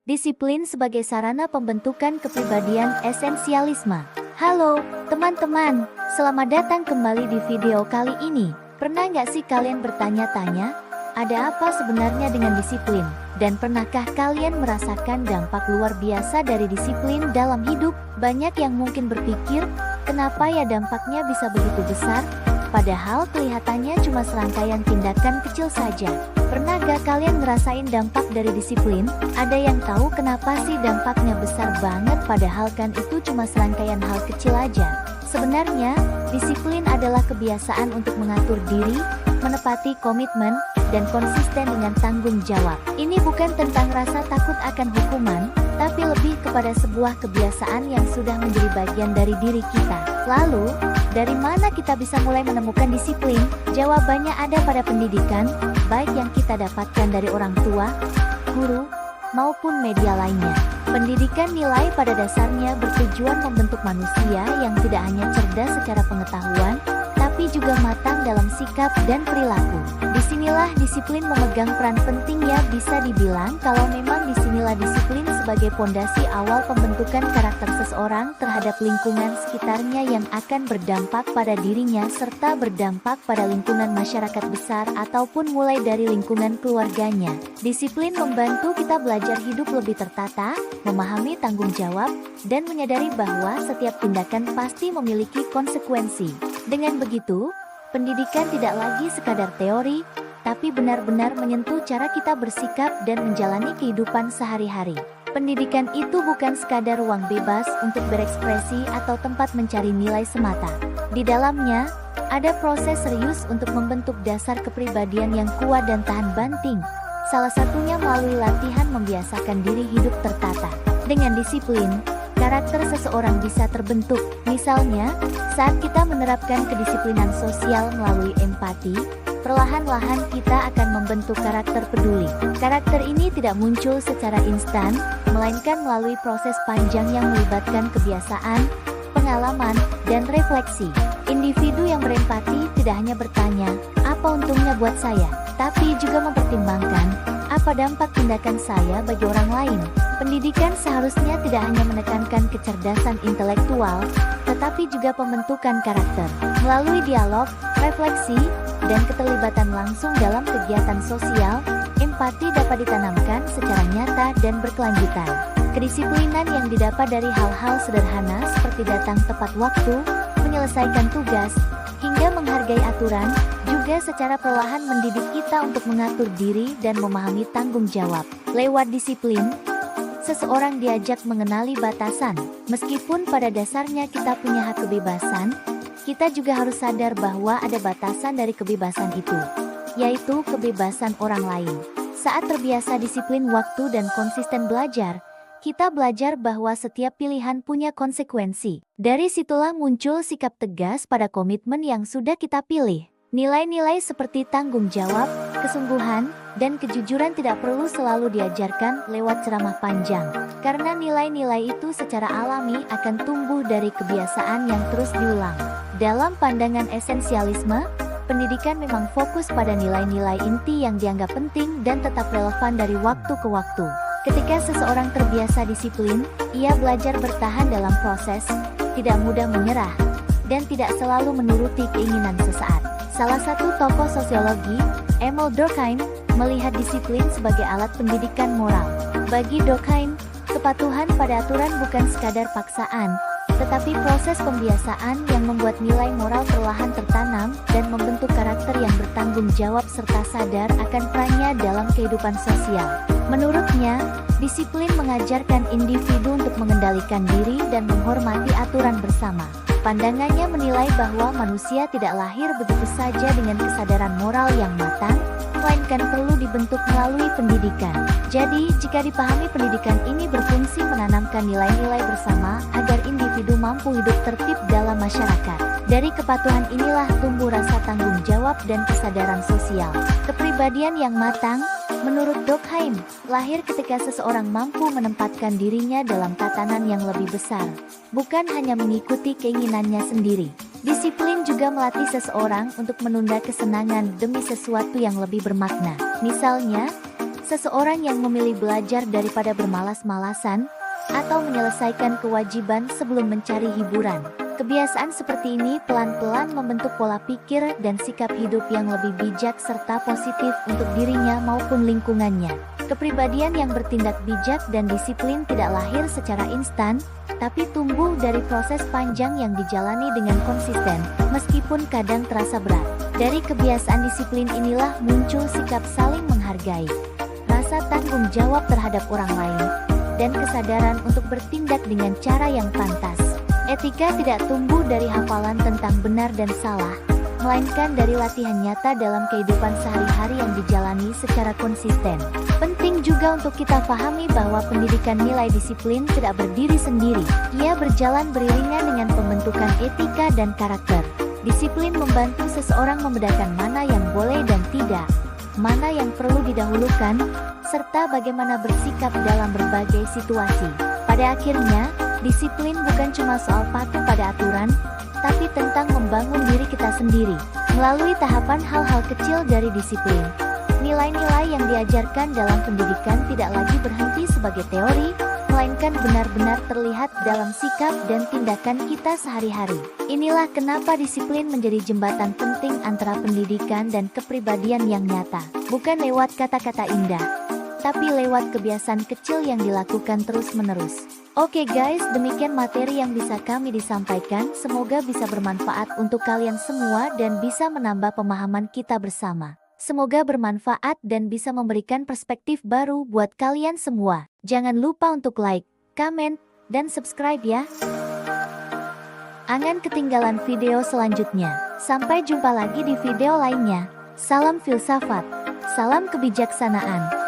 Disiplin sebagai sarana pembentukan kepribadian esensialisme. Halo, teman-teman. Selamat datang kembali di video kali ini. Pernah nggak sih kalian bertanya-tanya, ada apa sebenarnya dengan disiplin? Dan pernahkah kalian merasakan dampak luar biasa dari disiplin dalam hidup? Banyak yang mungkin berpikir, kenapa ya dampaknya bisa begitu besar? Padahal kelihatannya cuma serangkaian tindakan kecil saja. Pernah gak kalian ngerasain dampak dari disiplin? Ada yang tahu kenapa sih dampaknya besar banget padahal kan itu cuma serangkaian hal kecil aja? Sebenarnya, disiplin adalah kebiasaan untuk mengatur diri, menepati komitmen, dan konsisten dengan tanggung jawab. Ini bukan tentang rasa takut akan hukuman, tapi lebih kepada sebuah kebiasaan yang sudah menjadi bagian dari diri kita. Lalu, dari mana kita bisa mulai menemukan disiplin? Jawabannya ada pada pendidikan, baik yang kita dapatkan dari orang tua, guru, maupun media lainnya. Pendidikan nilai pada dasarnya bertujuan membentuk manusia yang tidak hanya cerdas secara pengetahuan, tapi juga matang dalam sikap dan perilaku. Disinilah disiplin memegang peran penting ya, bisa dibilang kalau memang disinilah disiplin sebagai pondasi awal pembentukan karakter seseorang terhadap lingkungan sekitarnya yang akan berdampak pada dirinya serta berdampak pada lingkungan masyarakat besar ataupun mulai dari lingkungan keluarganya. Disiplin membantu kita belajar hidup lebih tertata, memahami tanggung jawab, dan menyadari bahwa setiap tindakan pasti memiliki konsekuensi. Dengan begitu, pendidikan tidak lagi sekadar teori, tapi benar-benar menyentuh cara kita bersikap dan menjalani kehidupan sehari-hari. Pendidikan itu bukan sekadar ruang bebas untuk berekspresi atau tempat mencari nilai semata. Di dalamnya, ada proses serius untuk membentuk dasar kepribadian yang kuat dan tahan banting. Salah satunya melalui latihan membiasakan diri hidup tertata. Dengan disiplin, karakter seseorang bisa terbentuk. Misalnya, saat kita menerapkan kedisiplinan sosial melalui empati, perlahan-lahan kita akan membentuk karakter peduli. Karakter ini tidak muncul secara instan, melainkan melalui proses panjang yang melibatkan kebiasaan, pengalaman, dan refleksi. Individu yang berempati tidak hanya bertanya, apa untungnya buat saya, tapi juga mempertimbangkan, apa dampak tindakan saya bagi orang lain. Pendidikan seharusnya tidak hanya menekankan kecerdasan intelektual, tetapi juga pembentukan karakter. Melalui dialog, refleksi, dan keterlibatan langsung dalam kegiatan sosial, empati dapat ditanamkan secara nyata dan berkelanjutan. Kedisiplinan yang didapat dari hal-hal sederhana seperti datang tepat waktu, menyelesaikan tugas, hingga menghargai aturan, juga secara perlahan mendidik kita untuk mengatur diri dan memahami tanggung jawab. Lewat disiplin, seseorang diajak mengenali batasan. Meskipun pada dasarnya kita punya hak kebebasan, kita juga harus sadar bahwa ada batasan dari kebebasan itu, yaitu kebebasan orang lain. Saat terbiasa disiplin waktu dan konsisten belajar, kita belajar bahwa setiap pilihan punya konsekuensi. Dari situlah muncul sikap tegas pada komitmen yang sudah kita pilih. Nilai-nilai seperti tanggung jawab, kesungguhan, dan kejujuran tidak perlu selalu diajarkan lewat ceramah panjang, karena nilai-nilai itu secara alami akan tumbuh dari kebiasaan yang terus diulang. Dalam pandangan esensialisme, pendidikan memang fokus pada nilai-nilai inti yang dianggap penting dan tetap relevan dari waktu ke waktu. Ketika seseorang terbiasa disiplin, ia belajar bertahan dalam proses, tidak mudah menyerah, dan tidak selalu menuruti keinginan sesaat. Salah satu tokoh sosiologi, Emil Durkheim, melihat disiplin sebagai alat pendidikan moral. Bagi Durkheim, kepatuhan pada aturan bukan sekadar paksaan, tetapi proses pembiasaan yang membuat nilai moral perlahan tertanam dan membentuk karakter yang bertanggung jawab serta sadar akan perannya dalam kehidupan sosial. Menurutnya, disiplin mengajarkan individu untuk mengendalikan diri dan menghormati aturan bersama. Pandangannya menilai bahwa manusia tidak lahir begitu saja dengan kesadaran moral yang matang, melainkan perlu dibentuk melalui pendidikan. Jadi, jika dipahami, pendidikan ini berfungsi menanamkan nilai-nilai bersama agar individu mampu hidup tertib dalam masyarakat. Dari kepatuhan inilah tumbuh rasa tanggung jawab dan kesadaran sosial. Kepribadian yang matang, menurut Durkheim, lahir ketika seseorang mampu menempatkan dirinya dalam tatanan yang lebih besar, bukan hanya mengikuti keinginannya sendiri. Disiplin juga melatih seseorang untuk menunda kesenangan demi sesuatu yang lebih bermakna. Misalnya, Seseorang yang memilih belajar daripada bermalas-malasan atau menyelesaikan kewajiban sebelum mencari hiburan. Kebiasaan seperti ini pelan-pelan membentuk pola pikir dan sikap hidup yang lebih bijak serta positif untuk dirinya maupun lingkungannya. Kepribadian yang bertindak bijak dan disiplin tidak lahir secara instan, tapi tumbuh dari proses panjang yang dijalani dengan konsisten, meskipun kadang terasa berat. Dari kebiasaan disiplin inilah muncul sikap saling menghargai, rasa tanggung jawab terhadap orang lain, dan kesadaran untuk bertindak dengan cara yang pantas. Etika tidak tumbuh dari hafalan tentang benar dan salah, melainkan dari latihan nyata dalam kehidupan sehari-hari yang dijalani secara konsisten. Penting juga untuk kita pahami bahwa pendidikan nilai disiplin tidak berdiri sendiri. Ia berjalan beriringan dengan pembentukan etika dan karakter. Disiplin membantu seseorang membedakan mana yang boleh dan tidak, mana yang perlu didahulukan, serta bagaimana bersikap dalam berbagai situasi. Pada akhirnya, disiplin bukan cuma soal patuh pada aturan, tapi tentang membangun diri kita sendiri. Melalui tahapan hal-hal kecil dari disiplin, nilai-nilai yang diajarkan dalam pendidikan tidak lagi berhenti sebagai teori, melainkan benar-benar terlihat dalam sikap dan tindakan kita sehari-hari. Inilah kenapa disiplin menjadi jembatan penting antara pendidikan dan kepribadian yang nyata. Bukan lewat kata-kata indah, tapi lewat kebiasaan kecil yang dilakukan terus-menerus. Oke guys, demikian materi yang bisa kami disampaikan. Semoga bisa bermanfaat untuk kalian semua dan bisa menambah pemahaman kita bersama. Semoga bermanfaat dan bisa memberikan perspektif baru buat kalian semua. Jangan lupa untuk like, comment, dan subscribe ya. Jangan ketinggalan video selanjutnya. Sampai jumpa lagi di video lainnya. Salam filsafat, salam kebijaksanaan.